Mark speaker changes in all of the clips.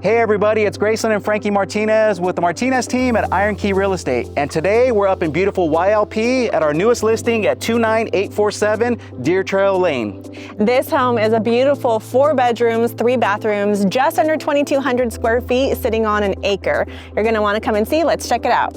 Speaker 1: Hey everybody, it's Grayson and Frankie Martinez with the Martinez team at Iron Key Real Estate. And today we're up in beautiful YLP at our newest listing at 29847 Deer Trail Lane.
Speaker 2: This home is a beautiful 4 bedrooms, 3 bathrooms, just under 2,200 square feet, sitting on an acre. You're gonna wanna come and see, let's check it out.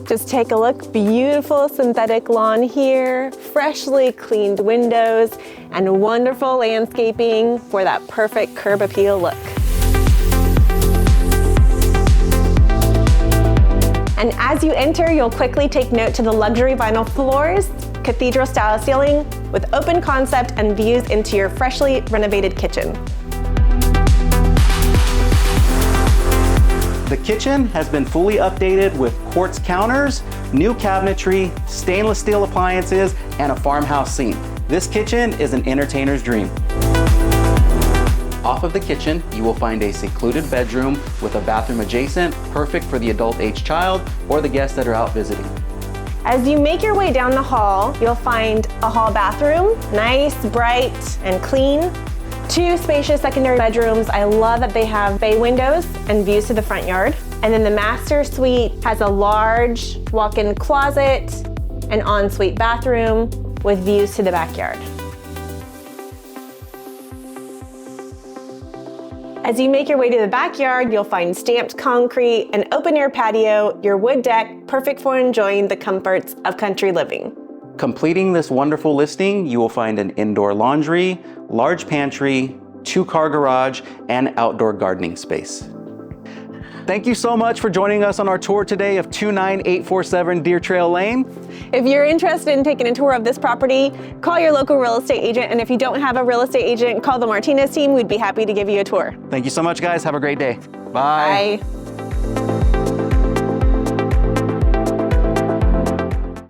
Speaker 2: Just take a look, beautiful synthetic lawn here, freshly cleaned windows, and wonderful landscaping for that perfect curb appeal look. And as you enter, you'll quickly take note to the luxury vinyl floors, cathedral style ceiling, with open concept and views into your freshly renovated kitchen.
Speaker 1: The kitchen has been fully updated with quartz counters, new cabinetry, stainless steel appliances, and a farmhouse sink. This kitchen is an entertainer's dream. Off of the kitchen, you will find a secluded bedroom with a bathroom adjacent, perfect for the adult-age child or the guests that are out visiting.
Speaker 2: As you make your way down the hall, you'll find a hall bathroom, nice, bright, and clean. 2 spacious secondary bedrooms. I love that they have bay windows and views to the front yard. And then the master suite has a large walk-in closet, an ensuite bathroom with views to the backyard. As you make your way to the backyard, you'll find stamped concrete, an open-air patio, your wood deck, perfect for enjoying the comforts of country living.
Speaker 1: Completing this wonderful listing, you will find an indoor laundry, large pantry, 2-car garage, and outdoor gardening space. Thank you so much for joining us on our tour today of 29847 Deer Trail Lane.
Speaker 2: If you're interested in taking a tour of this property, call your local real estate agent. And if you don't have a real estate agent, call the Martinez team. We'd be happy to give you a tour.
Speaker 1: Thank you so much, guys. Have a great day. Bye.
Speaker 2: Bye.